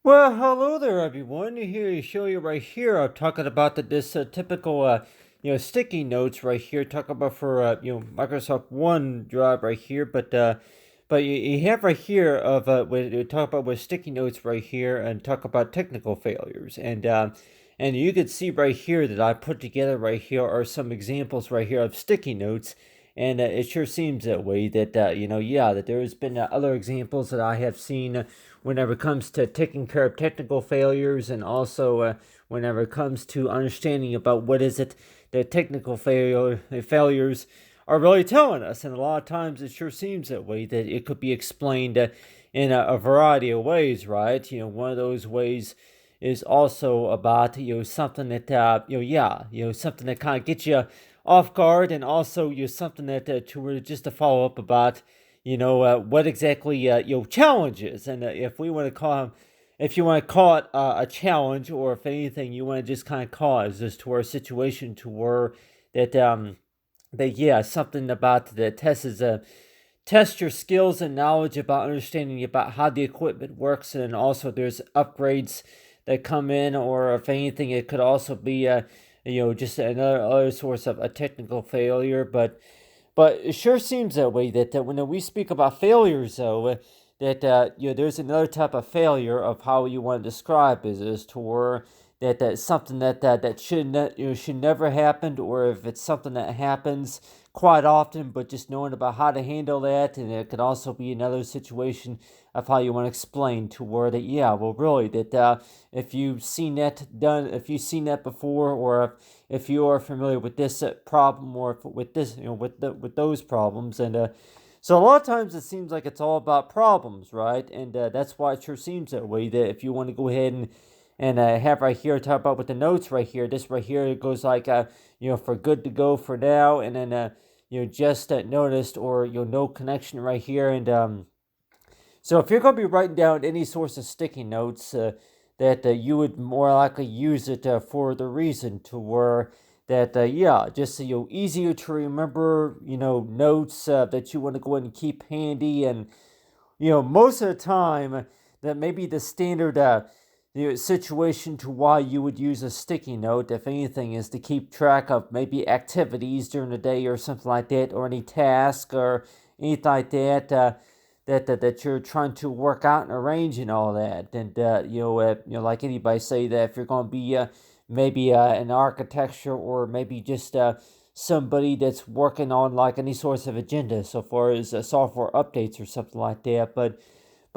Well, hello there, everyone. Here to show you right here. I'm talking about this typical, sticky notes right here. Talk about for Microsoft OneDrive right here, but you have right here of when you talk about with sticky notes right here and talk about technical failures and you can see right here that I put together right here are some examples right here of sticky notes. And it sure seems that way that, that there's been other examples that I have seen whenever it comes to taking care of technical failures and also whenever it comes to understanding about what is it that failures are really telling us. And a lot of times it sure seems that way that it could be explained in a variety of ways, right? One of those ways is also about something that something that kind of gets you off guard, and also something that just to follow up about what exactly challenges, and if you want to call it a challenge, or if anything you want to just kind of call it just to a situation to where something about the test your skills and knowledge about understanding about how the equipment works, and also there's upgrades that come in, or if anything, it could also be just another other source of a technical failure. But it sure seems that way that when we speak about failures, though, there's another type of failure of how you want to describe it is to where that something that should never happen, or if it's something that happens quite often, but just knowing about how to handle that. And it could also be another situation of how you want to explain to where that really that if you've seen that before, or if you are familiar with this problem, or if, with this with those problems. And so a lot of times it seems like it's all about problems, right? And that's why it sure seems that way, that if you want to go ahead and have right here, talk about with the notes right here, this right here, it goes like for good to go for now, and then just noticed, or no connection right here. And so if you're going to be writing down any source of sticky notes, that you would more likely use it for the reason to where that just easier to remember notes that you want to go ahead and keep handy. And most of the time that maybe the standard situation to why you would use a sticky note, if anything, is to keep track of maybe activities during the day or something like that, or any task or anything like that. That you're trying to work out and arrange and all that. And like anybody say, that if you're going to be maybe an architecture, or maybe just somebody that's working on like any sorts of agenda, so far as software updates or something like that. But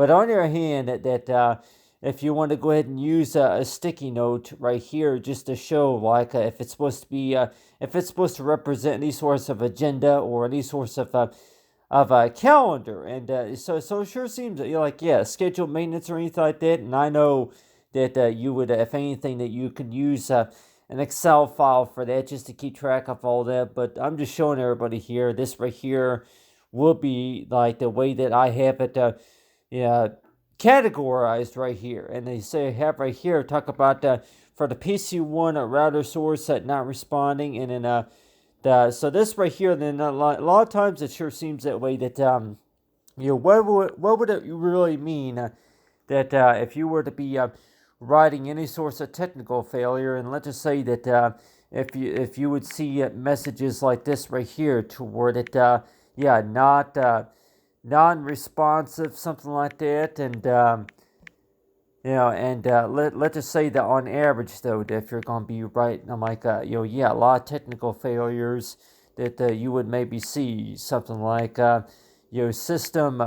on the other hand, that if you want to go ahead and use a sticky note right here, just to show like if it's supposed to be if it's supposed to represent any sorts of agenda, or any sorts of a calendar. And so it sure seems that you're like, scheduled maintenance or anything like that. And I know that you would, if anything, that you could use an Excel file for that, just to keep track of all that. But I'm just showing everybody here, this right here will be like the way that I have it categorized right here. And they say have right here, talk about for the PC1 router source not responding. And then so this right here, then a lot of times it sure seems that way, that what would it really mean that if you were to be writing any source of technical failure, and let's just say that if you would see messages like this right here, toward it not non-responsive, something like that. And let's just say that on average, though, that if you're going to be writing, I'm like, a lot of technical failures that you would maybe see something like, system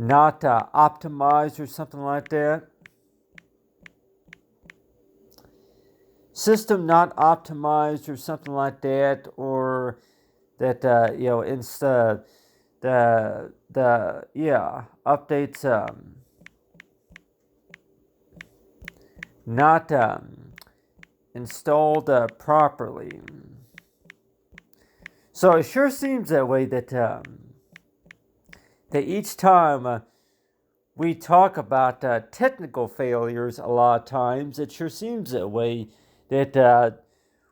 not optimized, or something like that. System not optimized, or something like that, or that instead the updates not installed properly. So it sure seems that way, that each time we talk about technical failures, a lot of times it sure seems that way, that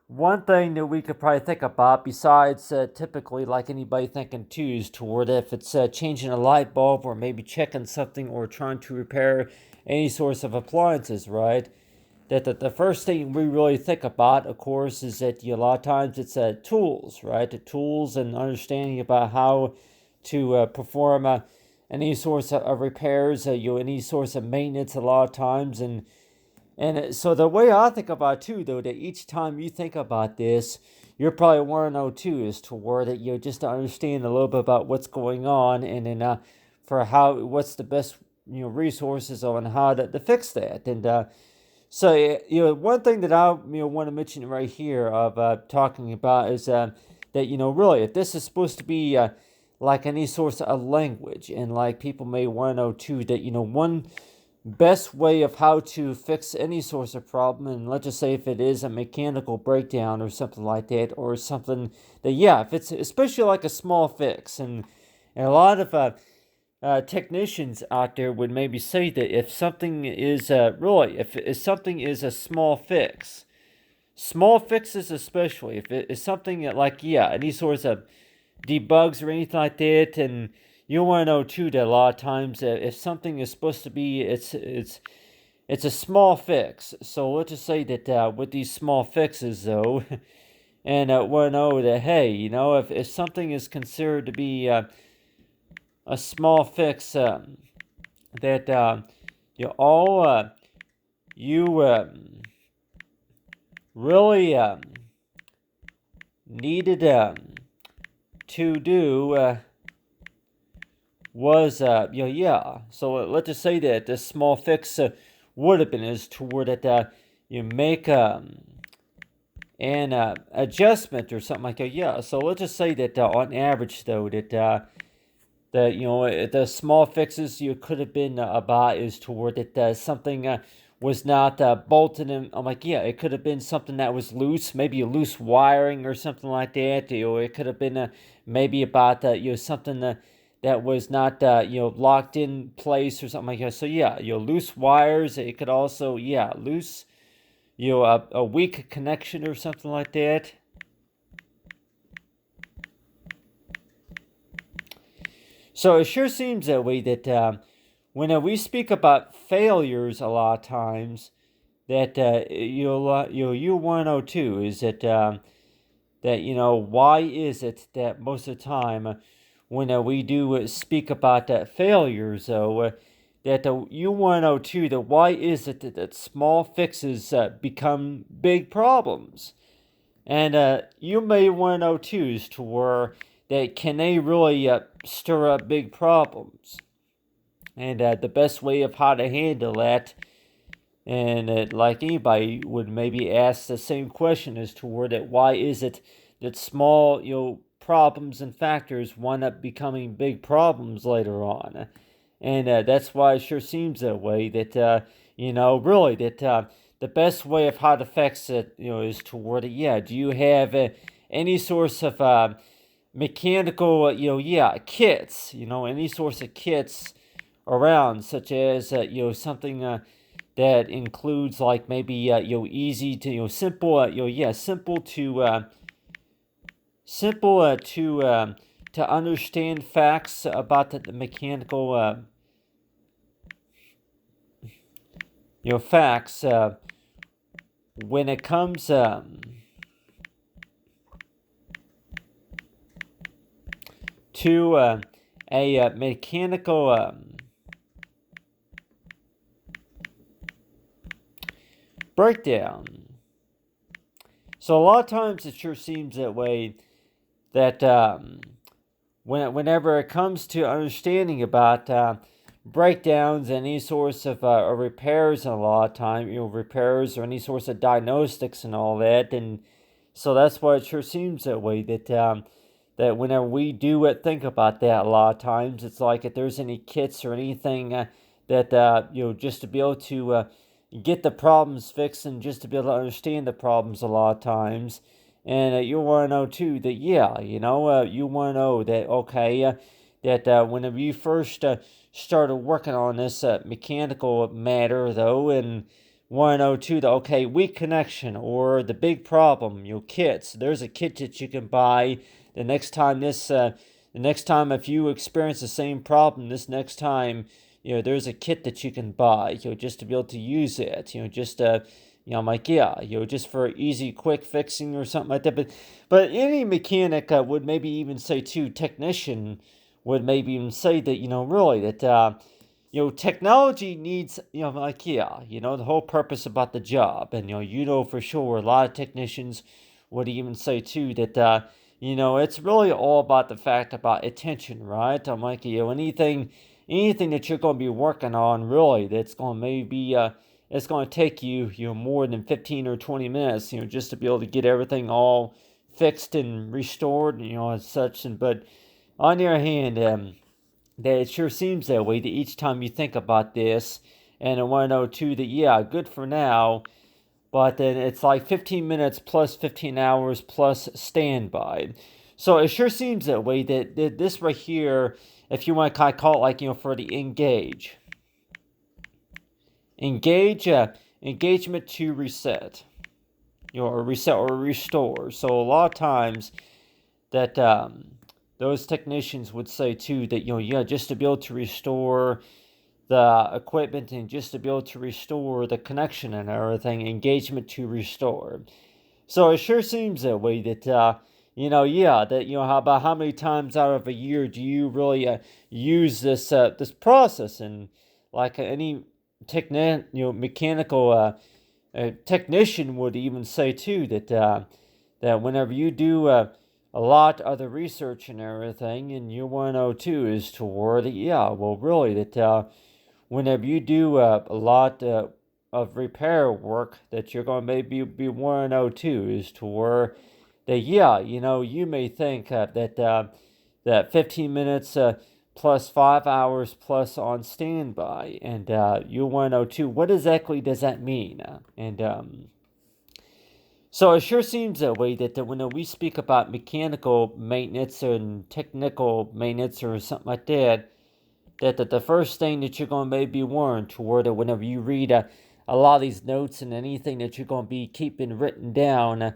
one thing that we could probably think about, besides typically like anybody thinking too, is toward if it's changing a light bulb or maybe checking something or trying to repair any source of appliances, right? That the first thing we really think about, of course, is that a lot of times it's tools, right? The tools and understanding about how to perform any source of repairs, any source of maintenance a lot of times. And so the way I think about it too, though, that each time you think about this, you're probably want to know too, is to where that you just to understand a little bit about what's going on, and then for what's the best resources on how to fix that. And so one thing that I want to mention right here of talking about is that really if this is supposed to be like any source of language, and like people may want to know too that one best way of how to fix any source of problem, and let's just say if it is a mechanical breakdown or something like that, or something that if it's especially like a small fix, and a lot of technicians out there would maybe say that if something is if something is a small fixes especially if it is something that like any sorts of debugs or anything like that, and you want to know too that a lot of times if something is supposed to be it's a small fix. So let's just say that with these small fixes though, and want to know that hey, if something is considered to be a small fix, that all you really needed to do was so let's just say that this small fix would have been is toward that you make an adjustment or something like that. So let's just say that on average though that the small fixes you could have been about is toward that something was not bolted in. I'm like, it could have been something that was loose, maybe a loose wiring or something like that. It could have been maybe about something that was not locked in place or something like that. So loose wires. It could also loose a weak connection or something like that. So it sure seems that way that when we speak about failures a lot of times, that you want to know too is that why is it that most of the time when we do speak about failures though, that you want to know too that why is it that small fixes become big problems, and you may want to know too is to where that can they really stir up big problems, and the best way of how to handle that, and like anybody would maybe ask the same question as to where that why is it that small problems and factors wind up becoming big problems later on, and that's why it sure seems that way that really that the best way of how to fix it is toward it. Do you have any source of mechanical kits, any source of kits around, such as something that includes like maybe easy to simple simple to understand facts about the mechanical facts when it comes to a mechanical breakdown. So a lot of times it sure seems that way that whenever it comes to understanding about breakdowns and any sorts of repairs, and a lot of time repairs or any sorts of diagnostics and all that, and so that's why it sure seems that way that that whenever we do think about that, a lot of times it's like if there's any kits or anything that just to be able to get the problems fixed and just to be able to understand the problems a lot of times. And you want to know too that you want to know that okay that whenever you first started working on this mechanical matter though, and 102, the okay, weak connection or the big problem, kits. There's a kit that you can buy the next time if you experience the same problem this next time, there's a kit that you can buy, just to be able to use it, just I'm like, yeah, just for easy, quick fixing or something like that. But any mechanic would maybe even say too, technician would maybe even say that, really that technology needs, like, yeah, the whole purpose about the job. And, for sure, a lot of technicians would even say, too, that, it's really all about the fact about attention, right? I'm like, anything that you're going to be working on, really, that's going to maybe, it's going to take you, more than 15 or 20 minutes, just to be able to get everything all fixed and restored, as such. But on the other hand, that it sure seems that way that each time you think about this, and I want to know too that, yeah, good for now, but then it's like 15 minutes plus 15 hours plus standby. So it sure seems that way that this right here, if you want to kind of call it like, for the engagement to reset, or reset or restore. So a lot of times that those technicians would say too that, just to be able to restore the equipment and just to be able to restore the connection and everything, engagement to restore. So it sure seems that way that how many times out of a year do you really use this process? And like any mechanical technician would even say too that whenever you do a lot of the research and everything, and your 102 is toward it, yeah, well, really, that whenever you do a lot of repair work, that you're going to maybe be 102 is toward that, yeah, you may think that 15 minutes plus 5 hours plus on standby, and you 102, what exactly does that mean? So it sure seems that way that when we speak about mechanical maintenance and technical maintenance or something like that, that the first thing that you're going to maybe warned toward it whenever you read a lot of these notes and anything that you're going to be keeping written down,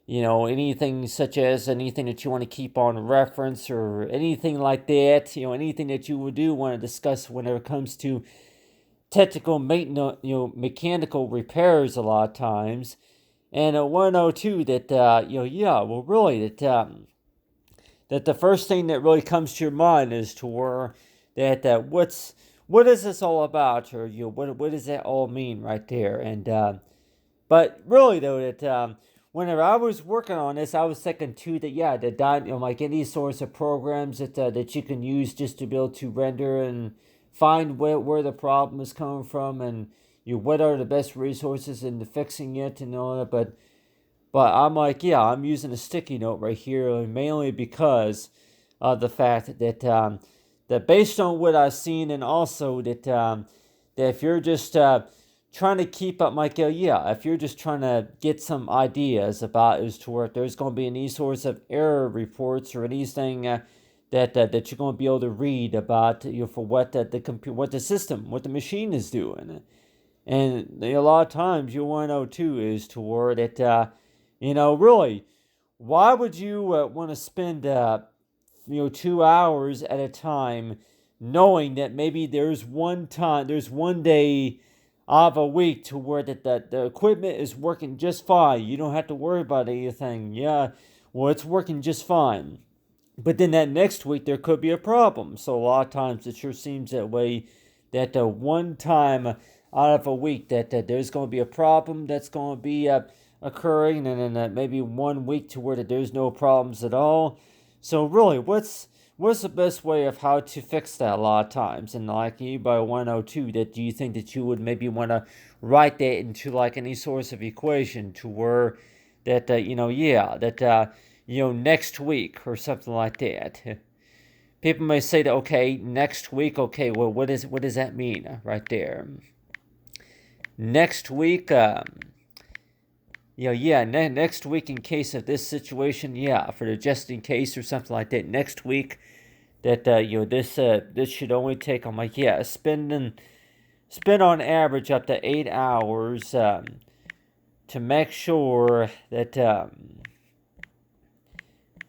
anything such as anything that you want to keep on reference or anything like that, anything that you would do want to discuss whenever it comes to technical maintenance, mechanical repairs a lot of times. And 102 that, yeah, well, really, that the first thing that really comes to your mind is toward that what is this all about, or what does that all mean right there? And but really though, that whenever I was working on this, I was thinking too that, yeah, that like any sorts of programs that you can use just to be able to render and find where the problem is coming from, and what are the best resources into fixing it and all that. But I'm like, yeah, I'm using a sticky note right here mainly because of the fact that based on what I've seen, and also that if you're just trying to keep up, like, yeah, if you're just trying to get some ideas about as to where there's going to be any sorts of error reports or anything that you're going to be able to read about, for what the computer, what the system, what the machine is doing. And a lot of times you want to know too is toward it, really, why would you want to spend 2 hours at a time, knowing that maybe there's one day of a week to where that the equipment is working just fine. You don't have to worry about anything. Yeah, well, it's working just fine. But then that next week there could be a problem. So a lot of times it sure seems that way, that one time out of a week that there's going to be a problem that's going to be occurring, and then maybe 1 week to where that there's no problems at all. So really, what's the best way of how to fix that a lot of times? And like anybody 102, that do you think that you would maybe want to write that into like any source of equation to where that next week or something like that? People may say that, okay, next week, okay, well, what does that mean right there? Next week, next week in case of this situation, yeah, for the just in case or something like that. Next week, that this should only take. I'm like, yeah, spending spend on average up to 8 hours to make sure that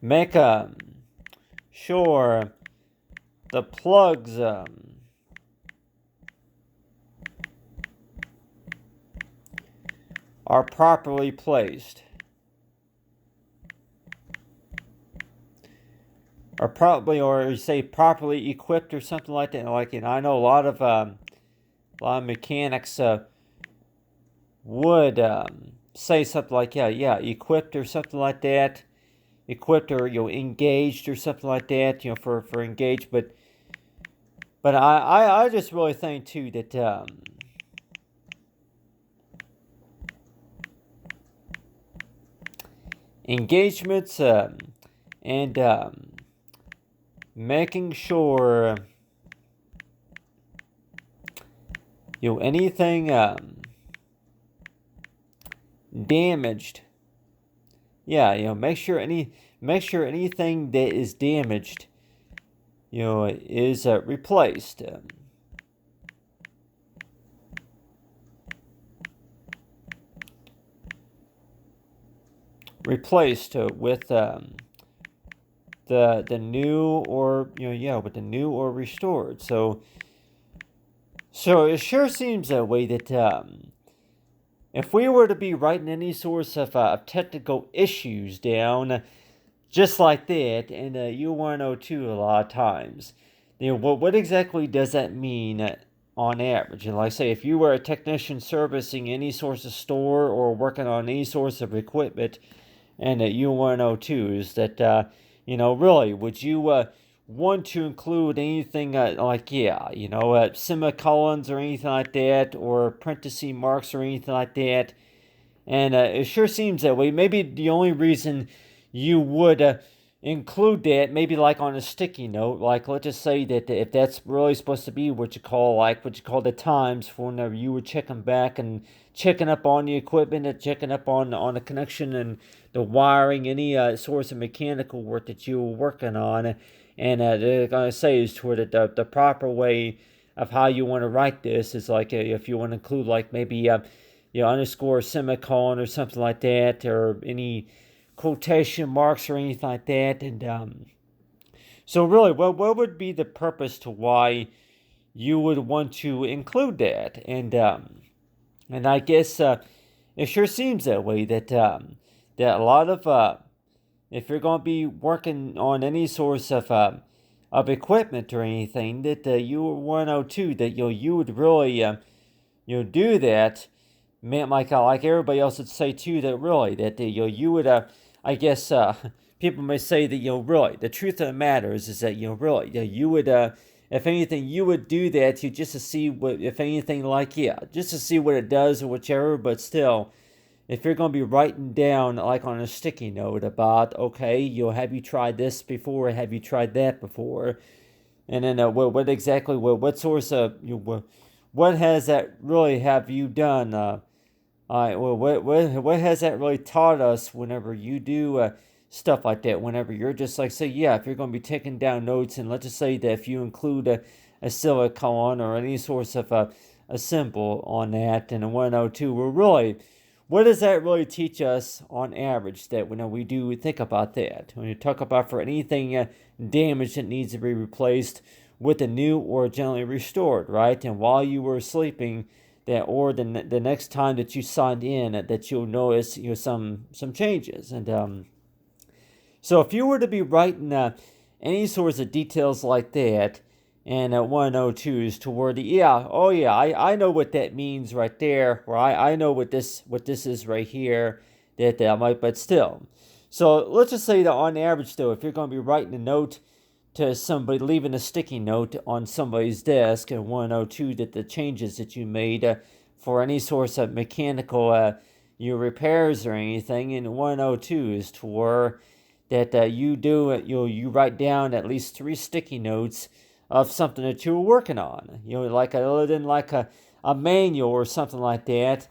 make sure the plugs are properly placed, or probably, or you say properly equipped or something like that. Like, I know a lot of mechanics would say something like, yeah, equipped or something like that, equipped or engaged or something like that, for engaged. But I just really think too that engagements and making sure anything damaged, make sure anything that is damaged is replaced. Replaced with the new, or with the new or restored. So it sure seems that way that if we were to be writing any sorts of technical issues down just like that, and you want to know too a lot of times, what exactly does that mean on average? And like I say, if you were a technician servicing any source of store or working on any source of equipment, and you want to know too is that really, would you want to include anything like semicolons or anything like that, or parenthesis marks or anything like that? And it sure seems that way. Maybe the only reason you would include that, maybe like on a sticky note, like let's just say that if that's really supposed to be what you call the times for whenever you were checking back and checking up on the equipment and checking up on the connection and the wiring, any source of mechanical work that you were working on. And they're going to say is toward the proper way of how you want to write this is like if you want to include like maybe underscore semicolon or something like that, or any quotation marks or anything like that. And so really, what would be the purpose to why you would want to include that? And I guess it sure seems that way that that a lot of if you're going to be working on any source of equipment or anything, that you want to know too that you would really do that. Man, like everybody else would say too, that really that you would I guess people may say that really the truth of the matter is that really you would if anything you would do that just to see what, if anything, like just to see what it does or whichever. But still, if you're going to be writing down like on a sticky note about, okay, have you tried this before, have you tried that before, and then what exactly what source of what has that really have you done? What has that really taught us whenever you do stuff like that? Whenever you're just like, say, if you're going to be taking down notes, and let's just say that if you include a semicolon or any source of a symbol on that, and a 102, well, really, what does that really teach us on average? That when we do think about that, when you talk about for anything damaged that needs to be replaced with a new or generally restored, right? And while you were sleeping, that, or the next time that you signed in, that you'll notice some changes. And so if you were to be writing any sorts of details like that, and 102 is toward the I know what that means right there, or I know what this is right here, that might, but still. So let's just say that on average though, if you're going to be writing a note to somebody, leaving a sticky note on somebody's desk, and 102 that the changes that you made for any source of mechanical repairs or anything, and 102 is to where that you write down at least 3 sticky notes of something that you were working on, like other than like a manual or something like that.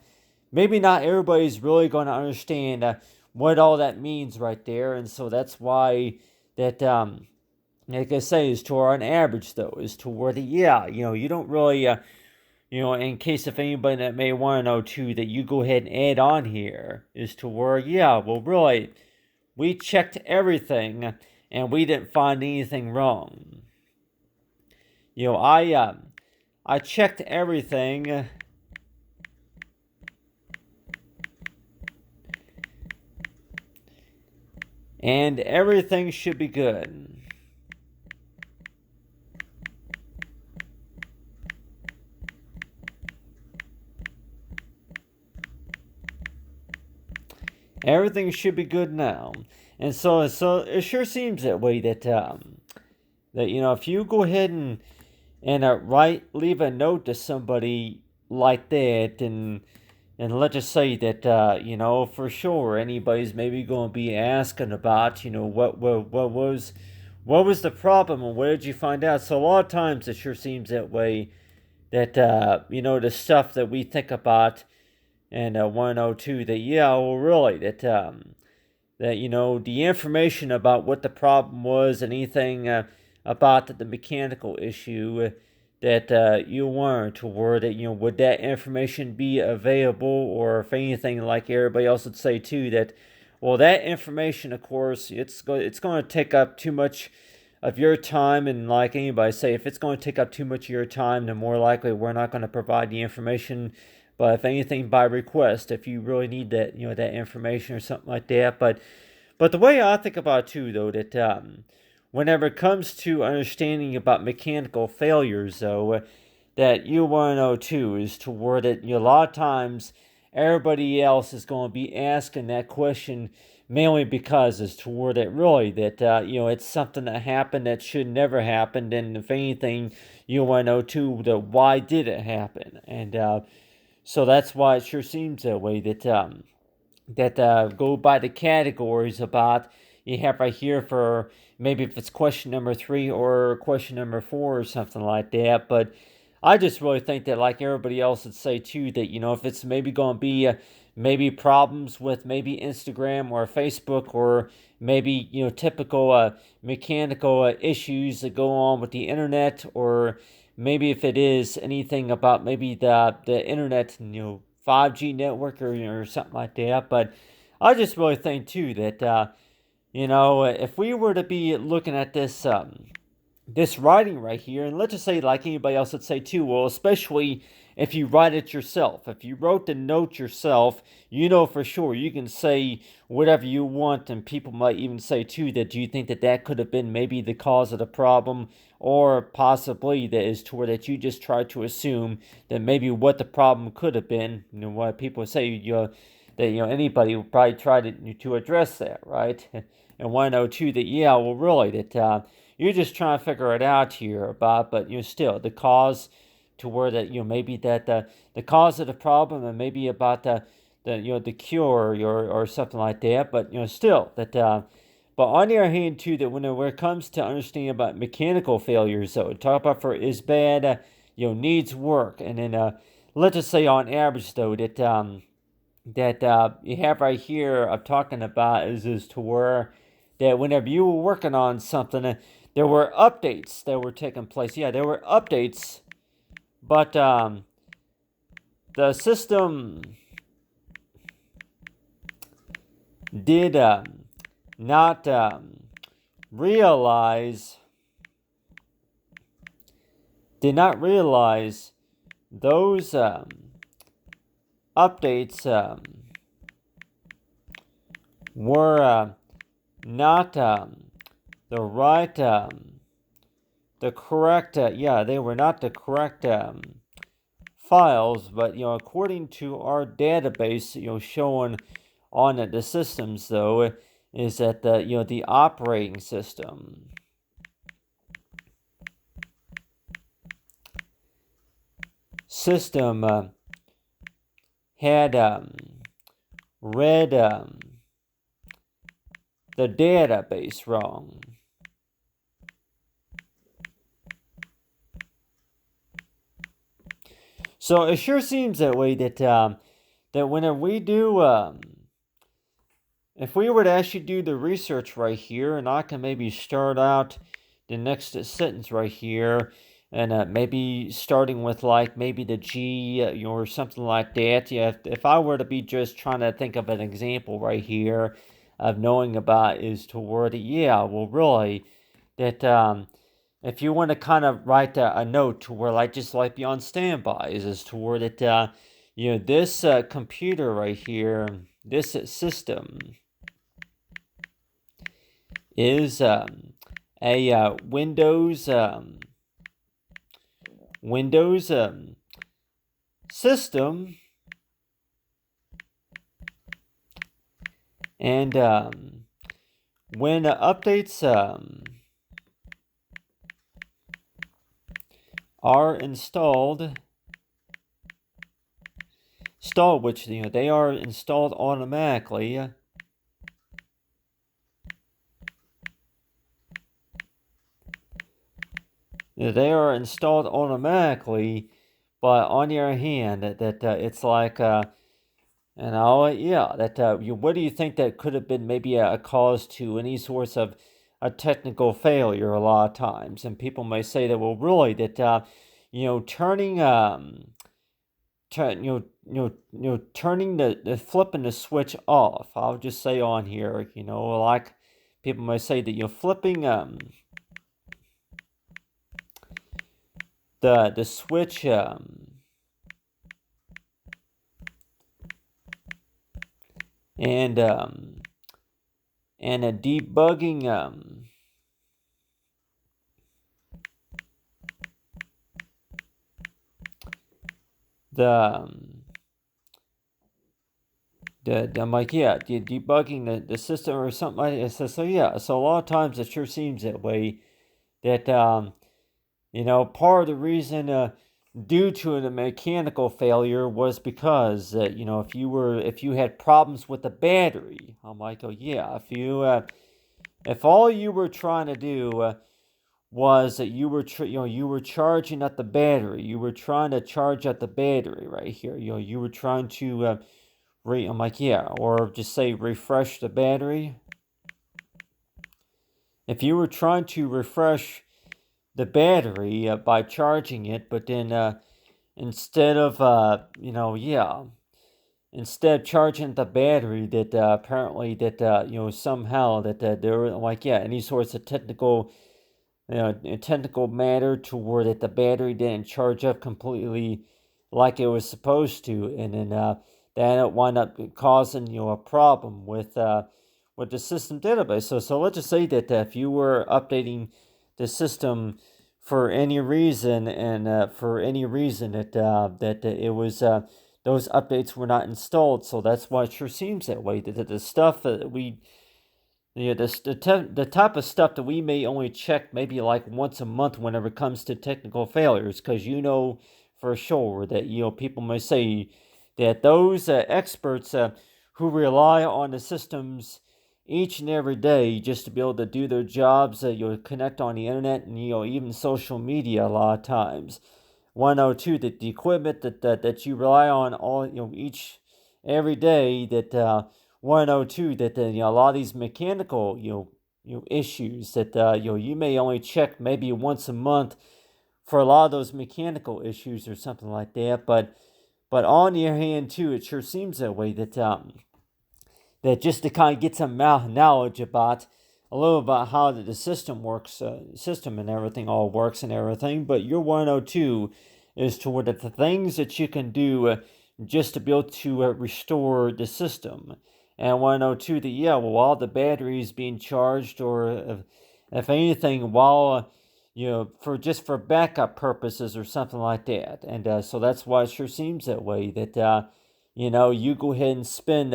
Maybe not everybody's really going to understand what all that means right there, and so that's why that like I say, is to our average though, is toward the you don't really in case if anybody that may want to know too, that you go ahead and add on here is to where, yeah, well, really, we checked everything and we didn't find anything wrong. I checked everything and everything should be good. Everything should be good now. And so it sure seems that way that if you go ahead and leave a note to somebody like that, and let's just say that for sure anybody's maybe going to be asking about what was the problem and where did you find out. So a lot of times it sure seems that way that the stuff that we think about and 102 that really that the information about what the problem was and anything about the mechanical issue that you weren't, to where that would that information be available, or if anything, like everybody else would say too, that well, that information, of course, it's going to take up too much of your time, and like anybody say, if it's going to take up too much of your time, then more likely we're not going to provide the information. But if anything, by request, if you really need that that information or something like that. But the way I think about it too, though, that whenever it comes to understanding about mechanical failures, though, that you want to know too is to where that a lot of times everybody else is going to be asking that question mainly because it's toward it really that it's something that happened that should never happen, and if anything, you want to know too the why did it happen, and so that's why it sure seems that way that go by the categories about you have right here for maybe if it's question number 3 or question number 4 or something like that. But I just really think that, like everybody else would say too, that if it's maybe going to be maybe problems with maybe Instagram or Facebook, or maybe typical mechanical issues that go on with the internet, or maybe if it is anything about maybe the internet, 5G network or something like that. But I just really think too that if we were to be looking at this writing right here, and let's just say, like anybody else would say too, well, especially if you write it yourself, if you wrote the note yourself, for sure you can say whatever you want, and people might even say too that do you think that could have been maybe the cause of the problem, or possibly that is to where that you just try to assume that maybe what the problem could have been. What people say, that anybody would probably try to address that, right? And want to know too that well, really that you're just trying to figure it out here about, but still the cause, to where that maybe that the cause of the problem, and maybe about the cure or something like that. But still that but on the other hand too, that when it comes to understanding about mechanical failures, so talk about for is bad, needs work, and then let's just say on average though that you have right here I'm talking about is to where that whenever you were working on something, there were updates that were taking place. Yeah, there were updates, but the system did not realize those updates were not the right, the correct, they were not the correct files, but according to our database, showing on the systems though, is that the operating system had read the database wrong. So it sure seems that way that that whenever we do, if we were to actually do the research right here, and I can maybe start out the next sentence right here, and maybe starting with like maybe the G, or something like that. Yeah, if I were to be just trying to think of an example right here of knowing about is toward, yeah, well, really, that if you want to kind of write a note to where like just like be on standby is toward it, this computer right here, this system is a Windows system, and when updates are installed, which they are installed automatically. They are installed automatically, but on the other hand, that it's like what do you think that could have been maybe a cause to any sorts of a technical failure a lot of times? And people may say that, well, really, that turning turning the flipping the switch off. I'll just say on here, like people may say that flipping the switch and debugging the I'm like, yeah, debugging the system or something like that. So yeah, so a lot of times it sure seems that way. That part of the reason due to the mechanical failure was because if you had problems with the battery. I'm like, oh yeah, if all you were trying to do was that you were charging up the battery, you were trying to charge up the battery right here. You were trying to I'm like, yeah, or just say refresh the battery. If you were trying to refresh the battery by charging it, but then instead of instead of charging the battery, that apparently that somehow that there were like, yeah, any sorts of technical matter to where that the battery didn't charge up completely like it was supposed to, and then that wound up causing a problem with the system database. So let's just say that if you were updating the system for any reason, and for any reason that it was those updates were not installed. So that's why it sure seems that way. That the stuff that we the type of stuff that we may only check maybe like once a month whenever it comes to technical failures, because for sure that people may say that those experts who rely on the systems each and every day just to be able to do their jobs, connect on the internet and even social media a lot of times. 102, that the equipment that you rely on all each every day, that 102, that a lot of these mechanical issues that you may only check maybe once a month for a lot of those mechanical issues or something like that. But on the other hand too, it sure seems that way, that just to kind of get some knowledge about a little about how the system works, system and everything all works and everything. But your 102 is toward the things that you can do just to be able to restore the system. And 102, that yeah, well, while the battery is being charged, or if anything, while for backup purposes or something like that. And so that's why it sure seems that way, that you go ahead and spend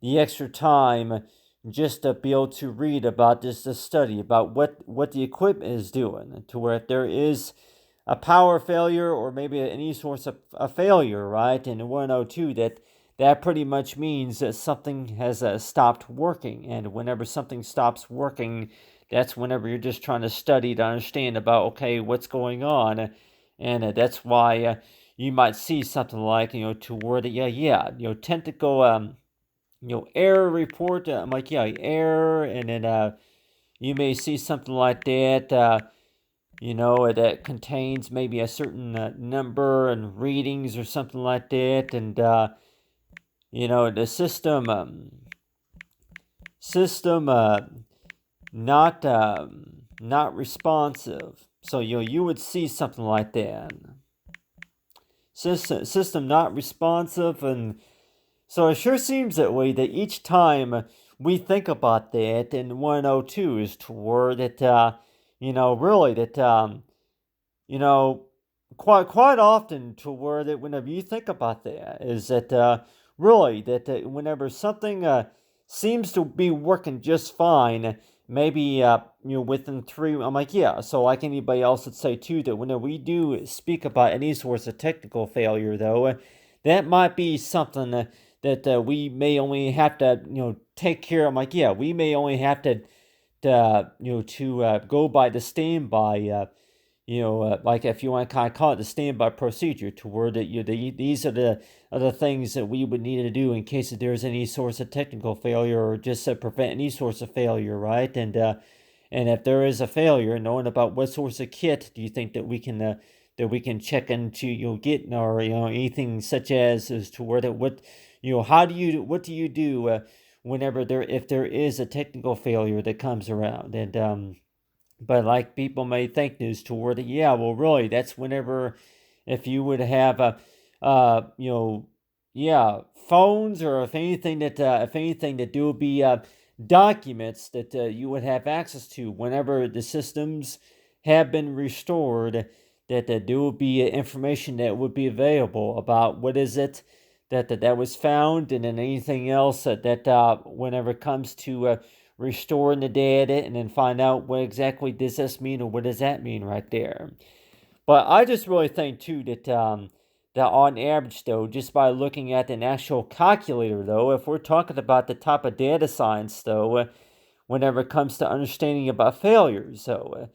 the extra time just to be able to read about this study about what the equipment is doing, to where if there is a power failure or maybe any source of a failure, right? And 102, that pretty much means that something has stopped working. And whenever something stops working, that's whenever you're just trying to study to understand about, okay, what's going on. And that's why you might see something like, to where the, technical, error report. I'm like, yeah, error. And then you may see something like that. that contains maybe a certain number and readings or something like that, and the system not responsive. So you would see something like that. System not responsive, and so it sure seems that way that each time we think about that in 102 is toward that really that you know, quite often to where that whenever you think about that is that really that whenever something seems to be working just fine, maybe within three, I'm like, yeah. So like anybody else would say too, that whenever we do speak about any sorts of technical failure, though, that might be something that we may only have to take care of. I'm like, yeah, we may only have to go by the standby. Like if you want to kind of call it the standby procedure, to where that these are the things that we would need to do in case if there's any source of technical failure or just to prevent any source of failure, right? And if there is a failure, knowing about what source of kit do you think that we can check into getting, or anything such as to where that what how do you what do you do whenever if there is a technical failure that comes around. And but like people may think is toward it, yeah, well, really, that's whenever if you would have yeah, phones, or if anything that there will be documents that you would have access to whenever the systems have been restored, that there will be information that would be available about what is it that was found, and then anything else that whenever it comes to restoring the data, and then find out what exactly does this mean, or what does that mean right there. But I just really think too that on average, though, just by looking at an actual calculator, though, if we're talking about the type of data science, though, whenever it comes to understanding about failures, so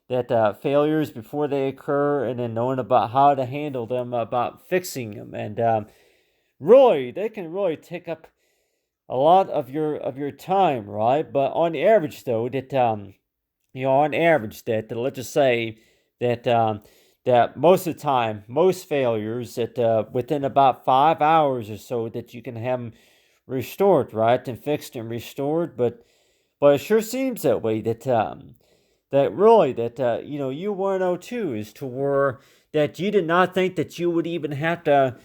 that failures before they occur, and then knowing about how to handle them, about fixing them, and really, they can really take up a lot of your time, right? But on average, though, that on average, that let's just say that that most of the time, most failures that within about 5 hours or so, that you can have them restored, right, and fixed and restored. But it sure seems that way that really that U102 is to where that you did not think that you would even have to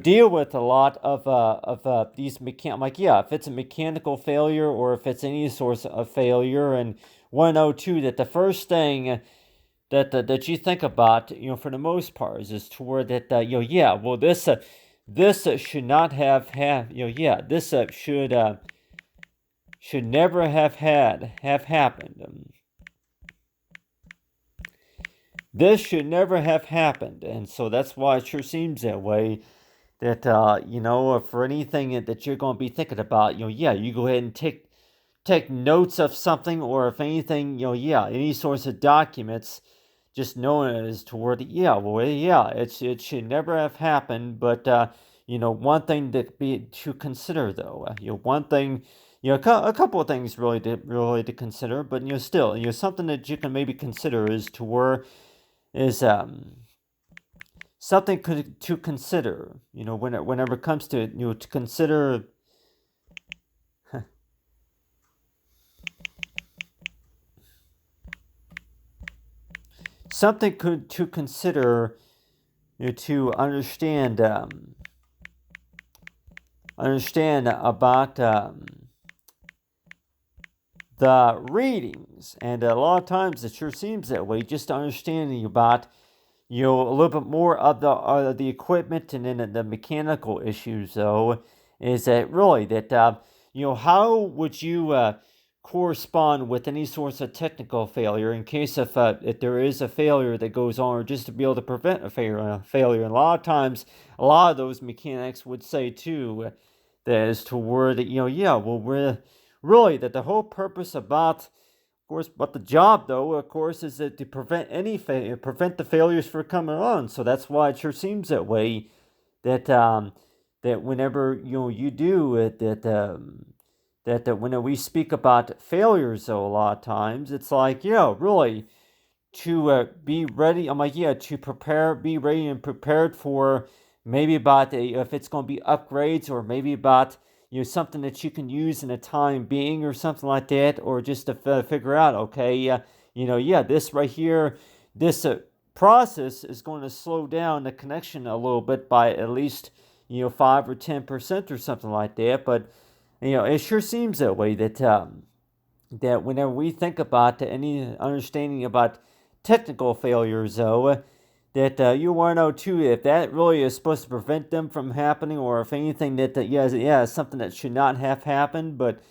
deal with a lot of these like, yeah, if it's a mechanical failure or if it's any source of failure. And 102, that the first thing that you think about, for the most part, is toward that yeah, well, this should not have yeah, this should never have happened. This should never have happened. And so that's why it sure seems that way, that for anything that you're going to be thinking about, yeah, you go ahead and take notes of something, or if anything, yeah, any sorts of documents, just knowing it is toward yeah, well, yeah, it should never have happened. But one thing to consider, though, one thing, a couple of things really to consider, but still, something that you can maybe consider is to where is something to consider, whenever it comes to to consider something to consider, to understand about the readings. And a lot of times it sure seems that way, just understanding about a little bit more of the equipment, and then the mechanical issues, though, is that really that how would you correspond with any sorts of technical failure in case if there is a failure that goes on, or just to be able to prevent a failure. And a lot of times, a lot of those mechanics would say too that is to where that yeah, well, we're really that the whole purpose about, of course, but the job, though, of course, is that to prevent prevent the failures from coming on. So that's why it sure seems that way, that that whenever you do it, that when we speak about failures, though, a lot of times it's like, yeah, really, to be ready. I'm like, yeah, to prepare, be ready and prepared for maybe about if it's going to be upgrades, or maybe about something that you can use in a time being or something like that, or just to figure out, okay, yeah, this right here, this process is going to slow down the connection a little bit by at least 5 or 10% or something like that. But it sure seems that way, that whenever we think about any understanding about technical failures, though, that you want to know too if that really is supposed to prevent them from happening, or if anything that yeah, something that should not have happened. But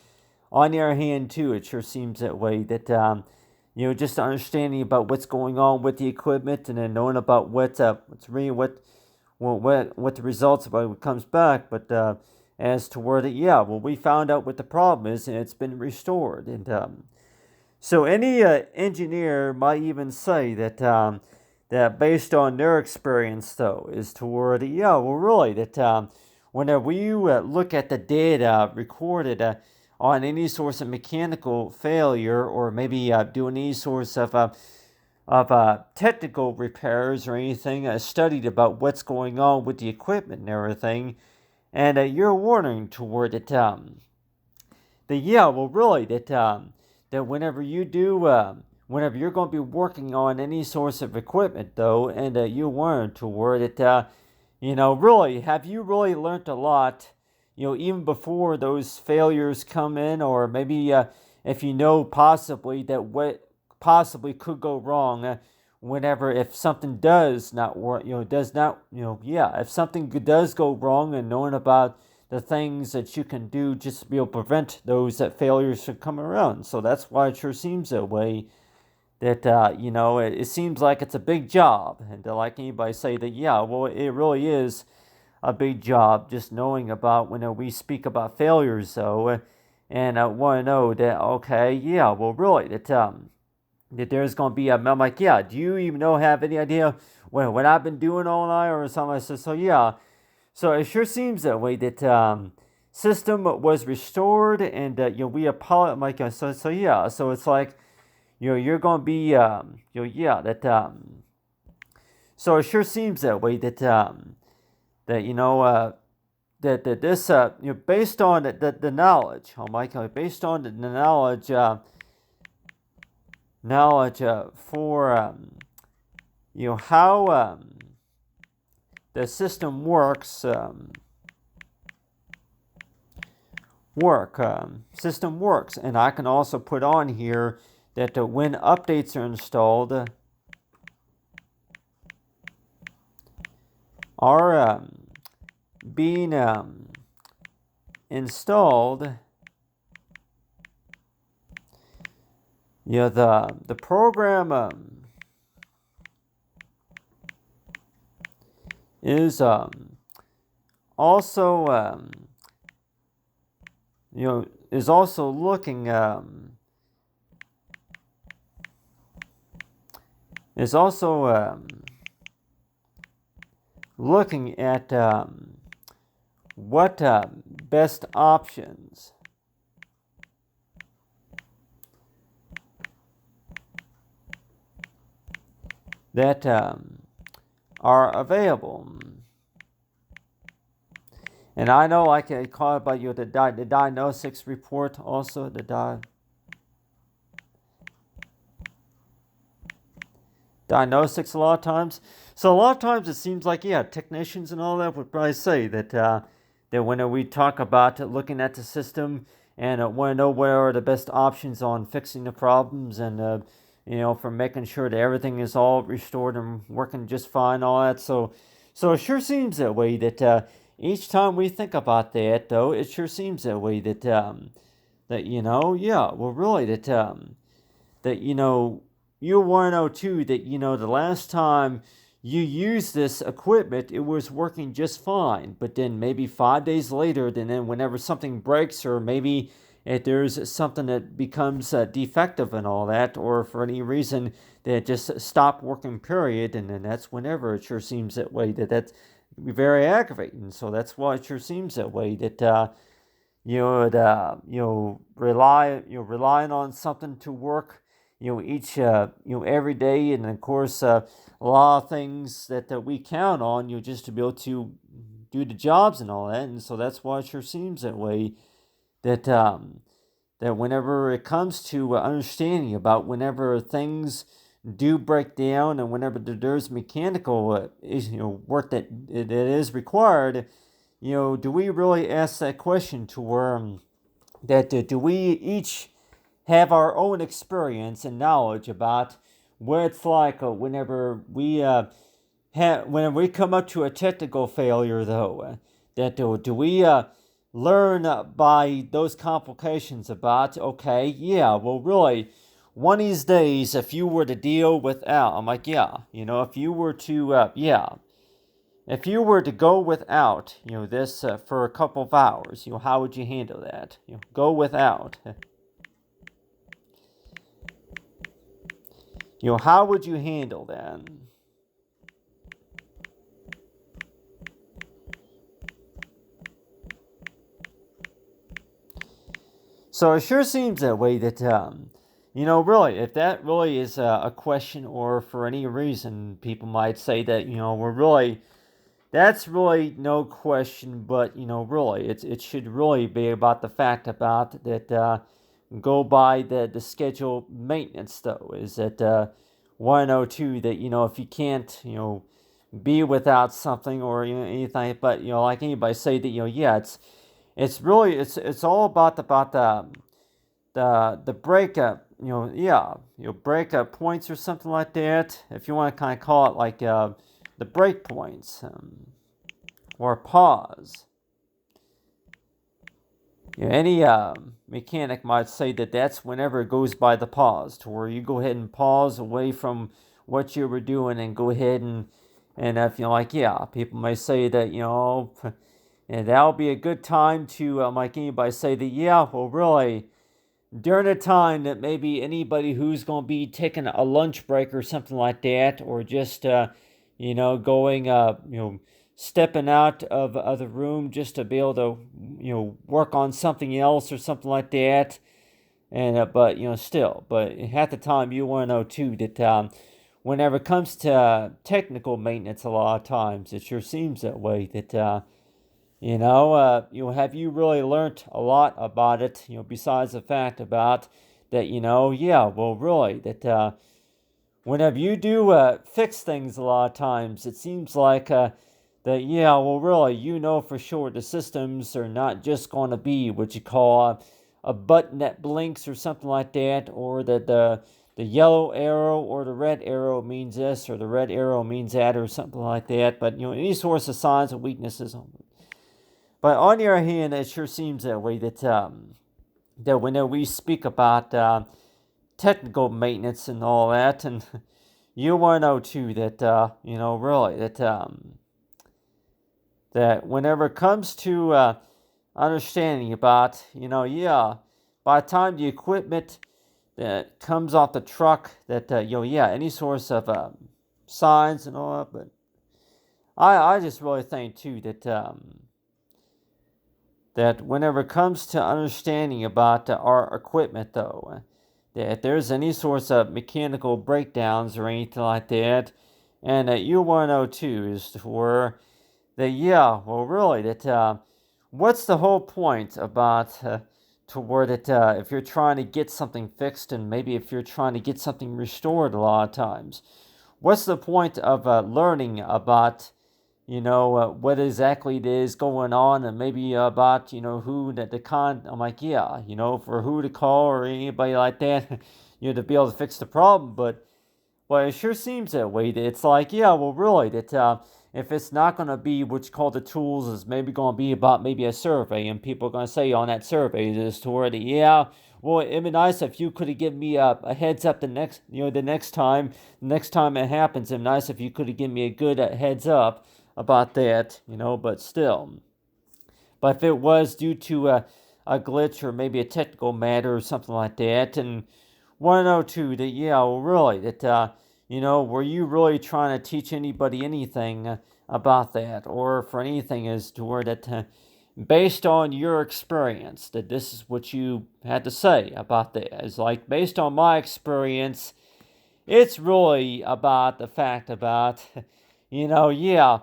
on the other hand, too, it sure seems that way, that just understanding about what's going on with the equipment, and then knowing about what's really what the results of what comes back. But as to where we found out what the problem is, and it's been restored. And so any engineer might even say that based on their experience, though, is toward really, that whenever you look at the data recorded on any source of mechanical failure, or maybe doing any source of technical repairs or anything, studied about what's going on with the equipment and everything, and you're warning toward it, really, that whenever you do, whenever you're going to be working on any source of equipment, though, and you warn toward it, really, have you really learned a lot, even before those failures come in, or maybe if possibly that what possibly could go wrong, whenever, if something does not work, if something does go wrong, and knowing about the things that you can do just to be able to prevent those failures from coming around. So that's why it sure seems that way, that it seems like it's a big job, and like anybody say that, it really is a big job, just knowing about when we speak about failures, though. And I want to know that, okay, really, that there's going to be I'm like, do you even have any idea what I've been doing all night or something? I said, so it sure seems that way, that system was restored, and we apologize. Like, so it's like, you're going to be that so it sure seems that way, that that this based on the knowledge, based on the knowledge for how the system works, system works. And I can also put on here that when updates are installed, are being installed, the program is also is also looking looking at what best options that are available. And I know I can call it by the diagnostics report, also the diagnostics a lot of times. So a lot of times it seems like, technicians and all that would probably say that that when we talk about looking at the system and want to know what are the best options on fixing the problems, and for making sure that everything is all restored and working just fine, all that. So it sure seems that way, that each time we think about that, though, it sure seems that way, that that really, that you want to know too, that the last time you used this equipment, it was working just fine, but then maybe 5 days later, then whenever something breaks, or maybe if there's something that becomes defective and all that, or for any reason that it just stopped working, period, and then that's whenever it sure seems that way, that's very aggravating. So that's why it sure seems that way, that relying on something to work every day, and of course, a lot of things that we count on, just to be able to do the jobs and all that. And so that's why it sure seems that way, that that whenever it comes to understanding about whenever things do break down, and whenever there's mechanical work that it is required, do we really ask that question to where that do we each have our own experience and knowledge about what it's like whenever we come up to a technical failure, though, that do we learn by those complications about, okay, yeah, well, really, one of these days, if you were to deal without, I'm like, yeah, if you were to, if you were to go without, this for a couple of hours, how would you handle that? Go without. How would you handle that? So it sure seems that way that, really, if that really is a question, or for any reason, people might say that, that's really no question, but, really, it should really be about the fact about that, go by the scheduled maintenance, though, is that 102, that, if you can't, be without something, or anything, but, like anybody say that, yeah, it's really it's all about the breakup, breakup points or something like that, if you want to kind of call it like the break points, or pause. Any mechanic might say that that's whenever it goes by the pause, to where you go ahead and pause away from what you were doing, and go ahead and if people may say that and that'll be a good time to, like anybody say that, yeah, well, really, during a time that maybe anybody who's going to be taking a lunch break or something like that, or just, going, stepping out of the room just to be able to, work on something else or something like that. And, but, still, but at the time, you want to know, too, that whenever it comes to technical maintenance, a lot of times, it sure seems that way, that, have you really learned a lot about it, besides the fact about that, yeah, well, really, that whenever you do fix things, a lot of times, it seems like that, yeah, well, really, for sure the systems are not just going to be what you call a button that blinks or something like that, or that the yellow arrow or the red arrow means this, or the red arrow means that, or something like that. But, any sorts of signs and weaknesses. But on the other hand, it sure seems that way, that whenever we speak about technical maintenance and all that, and you want to know too that really that whenever it comes to understanding about by the time the equipment that comes off the truck, that any source of signs and all that, but I just really think too that whenever it comes to understanding about our equipment, though, that if there's any sorts of mechanical breakdowns or anything like that, and that you want to know too, is for that, yeah, well, really, that what's the whole point about toward it, if you're trying to get something fixed, and maybe if you're trying to get something restored, a lot of times, what's the point of learning about what exactly it is going on, and maybe about, who I'm like, yeah, for who to call or anybody like that, to be able to fix the problem. But, well, it sure seems that way, that it's like, yeah, well, really, that if it's not going to be what you call the tools, is maybe going to be about maybe a survey, and people are going to say on that survey is toward it, yeah, well, it'd be nice if you could have given me a heads up the next time it happens. It'd be nice if you could have given me a good heads up about that, but still. But if it was due to a glitch, or maybe a technical matter or something like that, and 102, that, yeah, well, really, that, were you really trying to teach anybody anything about that, or for anything as to where that, based on your experience, that this is what you had to say about that. It's like, based on my experience, it's really about the fact about, yeah,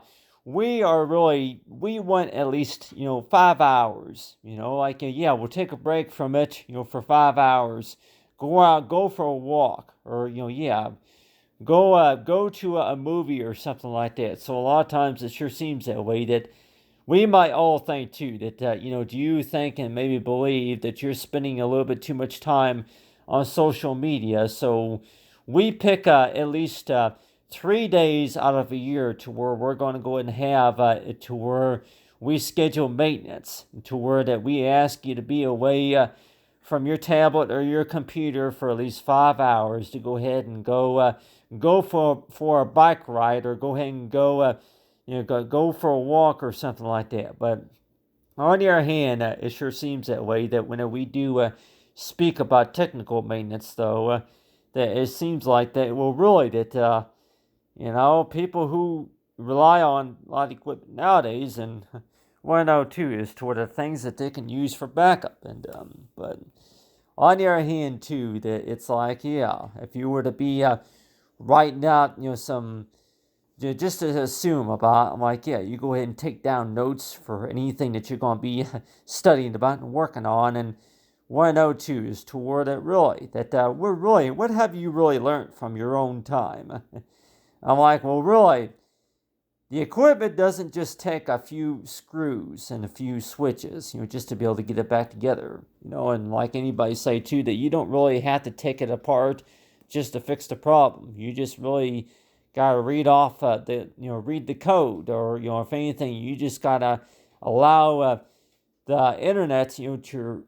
we want at least, 5 hours, like, yeah, we'll take a break from it, for 5 hours, go out, go for a walk, or, yeah, go to a movie or something like that. So a lot of times it sure seems that way, that we might all think too that, do you think and maybe believe that you're spending a little bit too much time on social media? So we pick at least 3 days out of a year to where we're going to go ahead and have to where we schedule maintenance, to where that we ask you to be away from your tablet or your computer for at least 5 hours, to go ahead and go for a bike ride, or go ahead and go for a walk or something like that. But on the other hand, it sure seems that way, that when we do speak about technical maintenance, though, that it seems like that, well, really, that people who rely on a lot of equipment nowadays, and what I know too is toward the things that they can use for backup. And but on the other hand too, that it's like, yeah, if you were to be writing out, some, just to assume about, I'm like, yeah, you go ahead and take down notes for anything that you're going to be studying about and working on. And what I know too is toward it, really, that what have you really learned from your own time? I'm like, well, really, the equipment doesn't just take a few screws and a few switches, just to be able to get it back together, and like anybody say too, that you don't really have to take it apart just to fix the problem. You just really gotta read off read the code, or, if anything, you just gotta allow the internet, to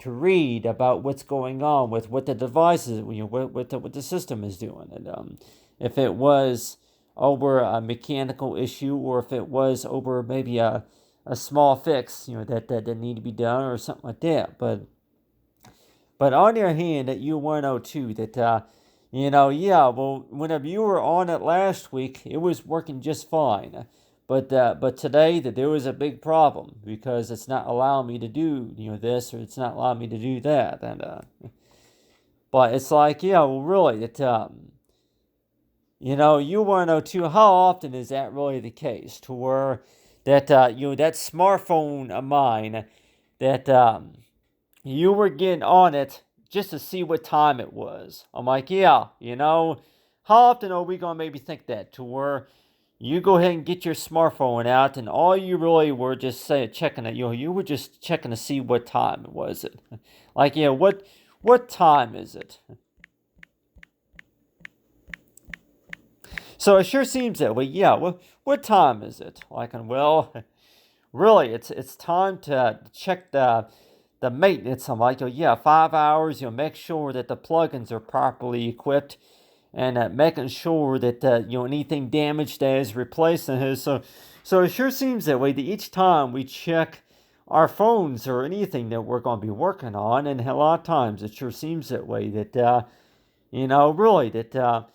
read about what's going on with what the device is, what the system is doing. And if it was over a mechanical issue, or if it was over maybe a small fix, that need to be done, or something like that. But on the other hand, that you want to know too, that yeah, well, whenever you were on it last week, it was working just fine. But today, that there was a big problem, because it's not allowing me to do this, or it's not allowing me to do that. And but it's like, yeah, well, really, that you want to know too, how often is that really the case, to where that that smartphone of mine, that you were getting on it just to see what time it was. I'm like, yeah, how often are we going to maybe think that, to where you go ahead and get your smartphone out, and all you really were just checking it, you were just checking to see what time it was. Like, yeah, what time is it? So it sure seems that way. Yeah, what time is it? Like, and well, really, it's time to check the maintenance. I'm like, oh yeah, 5 hours. Make sure that the plugins are properly equipped, and making sure that anything damaged that is replaced. And so it sure seems that way, that each time we check our phones or anything that we're going to be working on, and a lot of times it sure seems that way, that really, that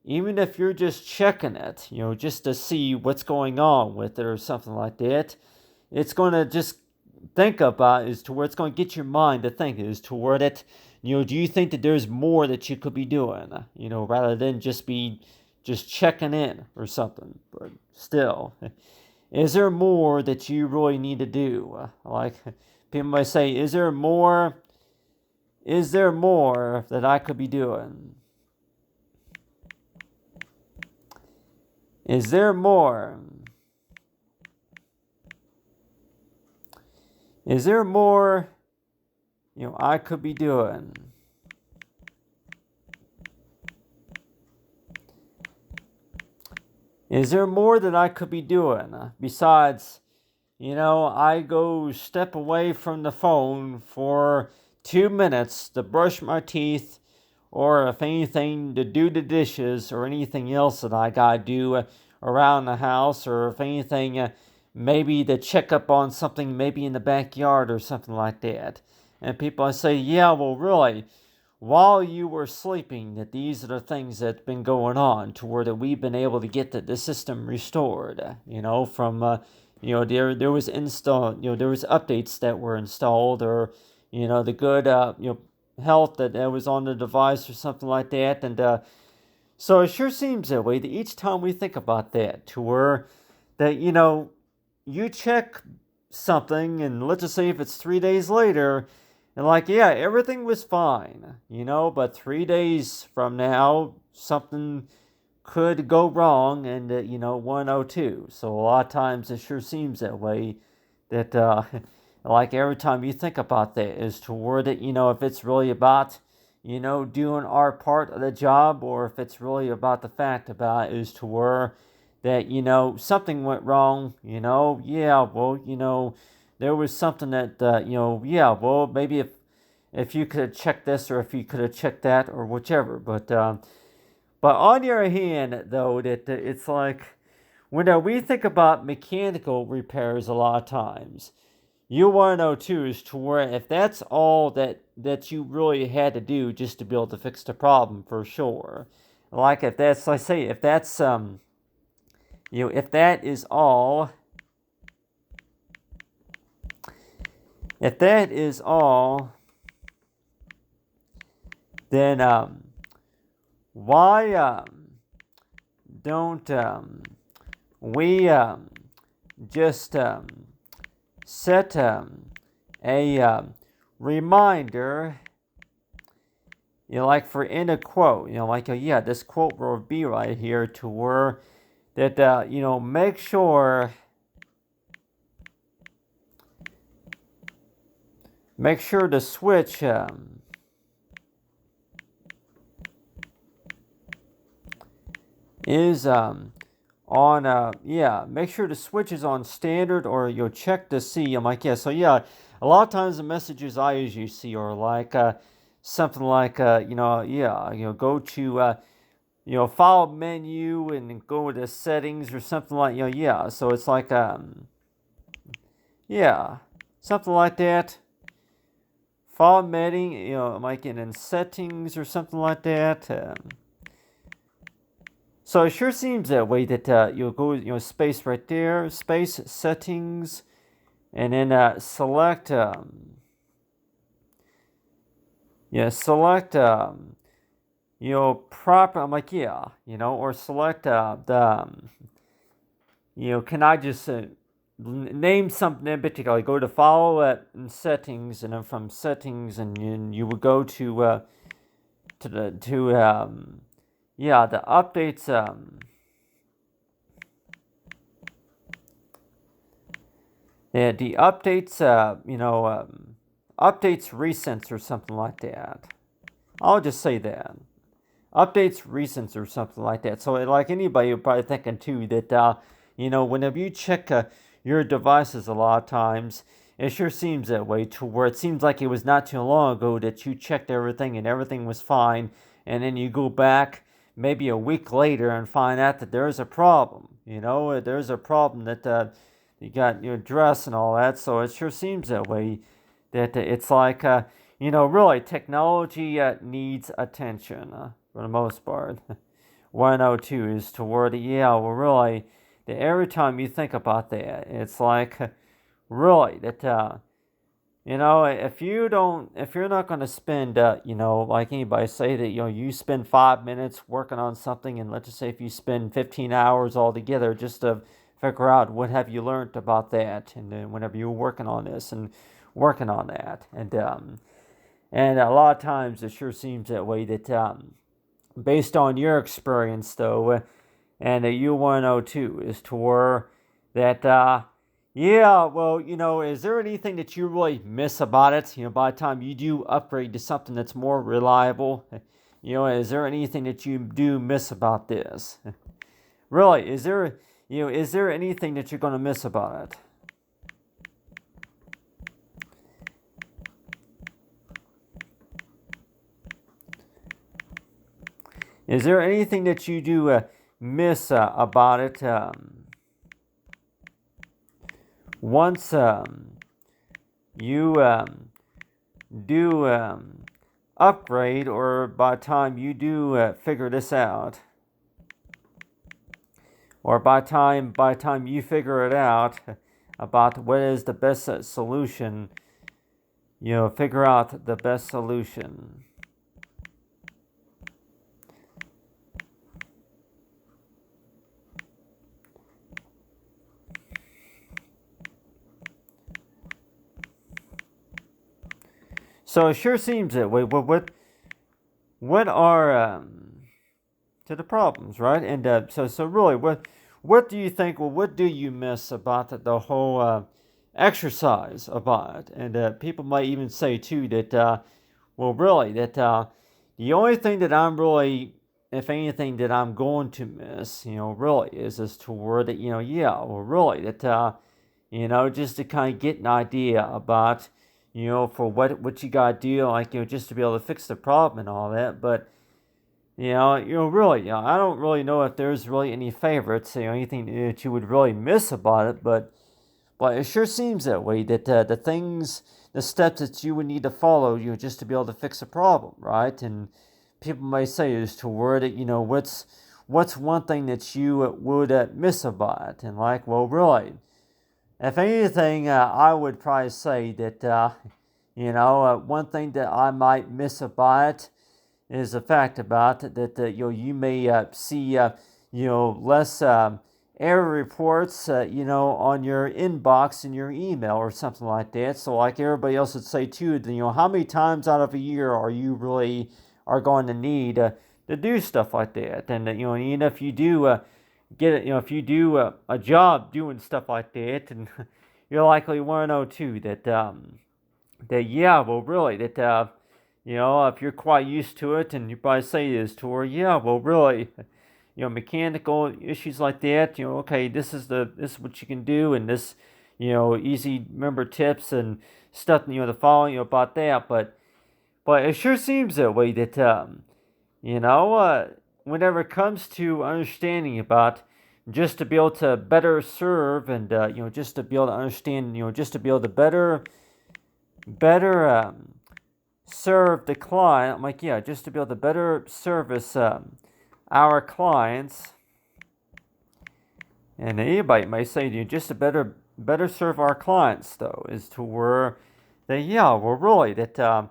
even if you're just checking it, just to see what's going on with it or something like that, it's going to just think about, is to where it's going to get your mind to think, is toward it, do you think that there's more that you could be doing, rather than just checking in or something. But still, is there more that you really need to do? Like, people might say, is there more that I could be doing? Is there more? Is there more, I could be doing? Is there more that I could be doing besides, I go step away from the phone for 2 minutes to brush my teeth, or if anything, to do the dishes, or anything else that I gotta do around the house, or if anything, maybe to check up on something maybe in the backyard or something like that. And people say, yeah, well, really, while you were sleeping, that these are the things that's been going on to where that we've been able to get the system restored. From there was there was updates that were installed, or the good health that was on the device or something like that. And so it sure seems that way, that each time we think about that, to where that you check something, and let's just say if it's 3 days later, and yeah, everything was fine, but 3 days from now, something could go wrong, and 102. So a lot of times it sure seems that way, that every time you think about that, is toward it, if it's really about, doing our part of the job, or if it's really about the fact about is to where that, something went wrong, yeah, well, there was something that, yeah, well, maybe if you could have checked this, or if you could have checked that, or whichever. But on the other hand, though, that it's when we think about mechanical repairs, a lot of times, you want to know too, is to where if that's all that you really had to do just to be able to fix the problem, for sure. If that's, if that's if that is all, then why don't we just set a reminder, for in a quote, yeah, this quote will be right here, to where that make sure the switch is on yeah, make sure the switch is on standard, or you'll check to see. I'm yeah, so yeah, a lot of times the messages I usually see are something yeah, go to file menu and go to settings, or something yeah, so it's yeah, something like that. File menu, in settings, or something like that. So it sure seems that way, that you'll go, space right there, space settings, and then select, select, proper. I'm yeah, or select the, can I just name something in particular? Go to file and settings, and then from settings, and you would go to yeah, the updates, the updates, updates recents, or something like that. I'll just say that. Updates recents, or something like that. So anybody, you're probably thinking too that, whenever you check your devices, a lot of times, it sure seems that way, to where it seems like it was not too long ago that you checked everything and everything was fine, and then you go back maybe a week later and find out that there's a problem. There's a problem that you got your address and all that. So it sure seems that way, that it's really, technology needs attention, for the most part. 102 is toward, yeah, well, really, that every time you think about that, it's really, that if you're not going to spend, anybody say that, you spend 5 minutes working on something, and let's just say if you spend 15 hours altogether just to figure out what have you learned about that, and then whenever you're working on this and working on that, and a lot of times it sure seems that way, that based on your experience, though, and you want to know too, is to where that yeah, well, is there anything that you really miss about it? By the time you do upgrade to something that's more reliable, is there anything that you do miss about this? Really, is there anything that you're going to miss about it? Is there anything that you do miss about it? Once you do upgrade, or by the time you do figure this out, or by the time you figure it out about what is the best solution, figure out the best solution. So it sure seems that way. What are to the problems, right? And so really, what do you think? Well, what do you miss about the whole exercise about it? And people might even say too that well, really, that the only thing that I'm really, if anything, that I'm going to miss, really, is this tour that, yeah, well, really, that just to kind of get an idea about, for what you got to do, like, just to be able to fix the problem and all that. But, really, I don't really know if there's really any favorites, anything that you would really miss about it. But it sure seems that way, that the steps that you would need to follow, just to be able to fix a problem, right? And people may say is to word it, what's one thing that you would miss about it? And like, well, really, if anything, I would probably say that, one thing that I might miss about it is the fact about it that you may see less error reports on your inbox in your email or something like that. So like everybody else would say too, how many times out of a year are you really are going to need to do stuff like that? And even if you do get it, if you do a job doing stuff like that, and you're likely want to know too that yeah, well, really, that if you're quite used to it, and you probably say this to her, yeah, well, really, mechanical issues like that, okay, this is what you can do, and this, easy remember tips and stuff, the following, about that, but it sure seems that way that whenever it comes to understanding about just to be able to better serve, and just to be able to understand, just to be able to better serve the client. I'm like, yeah, just to be able to better service our clients. And anybody may say to you, just to better serve our clients, though, is to where that, yeah, well, really, that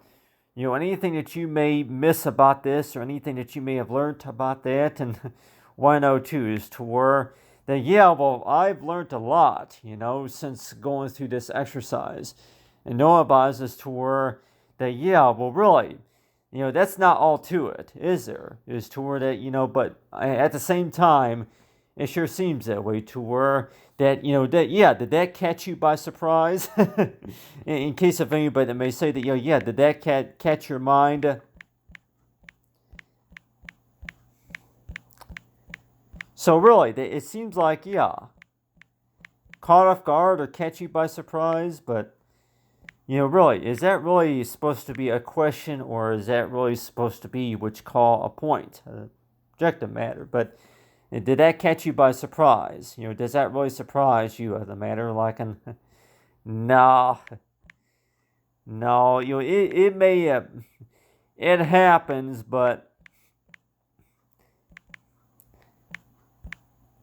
anything that you may miss about this, or anything that you may have learned about that, and OneNote is to where that, yeah, well, I've learned a lot, since going through this exercise, and knowing about this, to where that, yeah, well, really, that's not all to it, is there? Is to where that, but at the same time, it sure seems that way, to where that, that, yeah, did that catch you by surprise? in case of anybody that may say that, yeah, did that catch your mind? So really, it seems like, yeah, caught off guard or catch you by surprise, but, really, is that really supposed to be a question, or is that really supposed to be what you call a point, objective matter? But did that catch you by surprise? Does that really surprise you as a matter like an no, no, it may it happens, but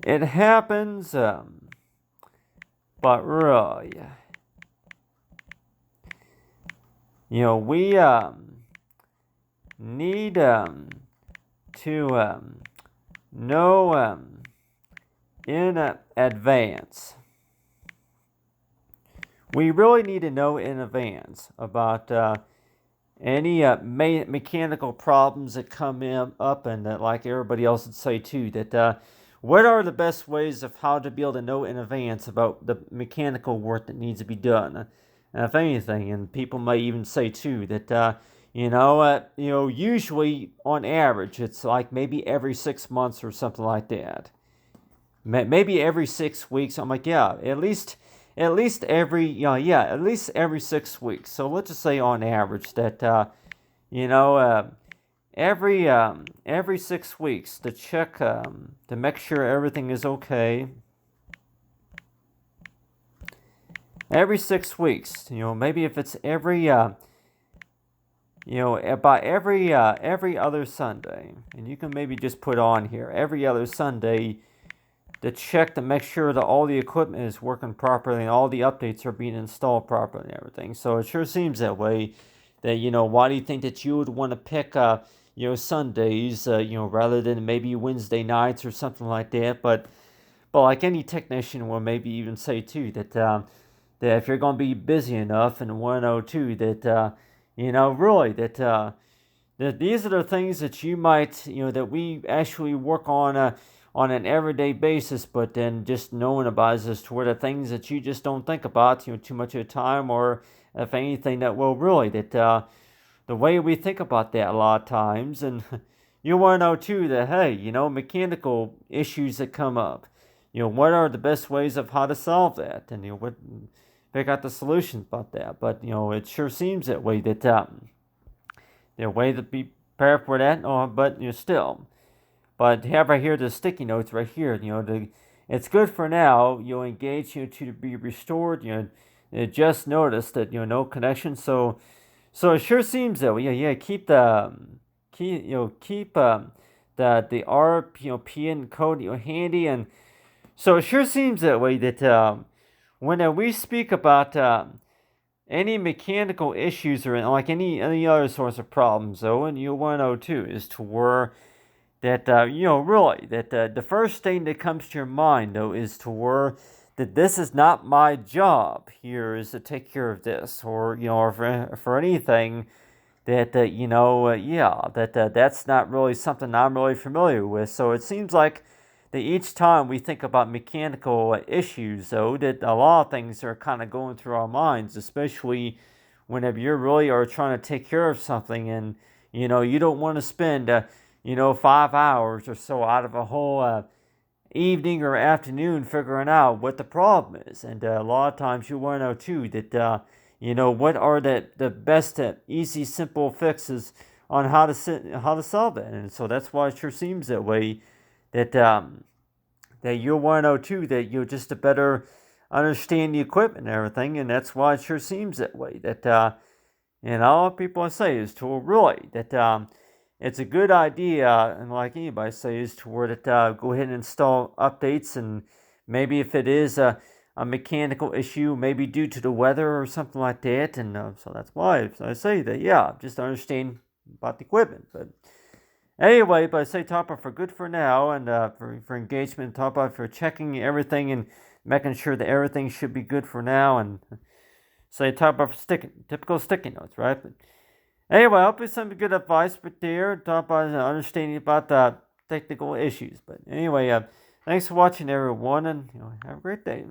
it happens, but really, we need to know in advance. We really need to know in advance about any mechanical problems that come up, and like everybody else would say too, that what are the best ways of how to be able to know in advance about the mechanical work that needs to be done, if anything. And people may even say too that usually on average it's like maybe every 6 months or something like that. Maybe every 6 weeks. I'm like, yeah, at least every, at least every 6 weeks. So let's just say on average that every 6 weeks to check to make sure everything is okay. Every 6 weeks, maybe if it's every about every other Sunday, and you can maybe just put on here every other Sunday to check to make sure that all the equipment is working properly and all the updates are being installed properly and everything. So it sure seems that way. That why do you think that you would want to pick Sundays rather than maybe Wednesday nights or something like that? But like any technician will maybe even say too that if you're going to be busy enough and want to know too that really that these are the things that you might that we actually work on an everyday basis, but then just knowing about is as to where the things that you just don't think about too much of the time, or if anything that will really that the way we think about that a lot of times. And you want to know too that hey, mechanical issues that come up, what are the best ways of how to solve that, and what pick out the solutions about that. But it sure seems that way that the way to be prepared for that. But still, but have right here the sticky notes right here. It's good for now. You'll engage to be restored. Just notice that no connection. So it sure seems that yeah. Keep the keep the RPN code handy. And so it sure seems that way that when we speak about any mechanical issues or like any other sorts of problems, though, and you want to know too is to where that really that the first thing that comes to your mind though is to where that this is not my job here is to take care of this, or or for anything that that's not really something I'm really familiar with. So it seems like that each time we think about mechanical issues, though, that a lot of things are kind of going through our minds, especially whenever you really are trying to take care of something, and you don't want to spend 5 hours or so out of a whole evening or afternoon figuring out what the problem is. And a lot of times you want to know too that what are the best easy simple fixes on how to solve that. And so that's why it sure seems that way that that you'll want to know too that you'll just to better understand the equipment and everything. And that's why it sure seems that way that all people say is to really that it's a good idea, and like anybody says, to where that go ahead and install updates. And maybe if it is a mechanical issue, maybe due to the weather or something like that, and so that's why I say that just understand about the equipment. But anyway, but I say top off for good for now, and for engagement, top off for checking everything and making sure that everything should be good for now, and say top off for typical sticky notes, right? But anyway, I hope it's some good advice, but there, talk about understanding about the technical issues. But anyway, thanks for watching, everyone, and have a great day.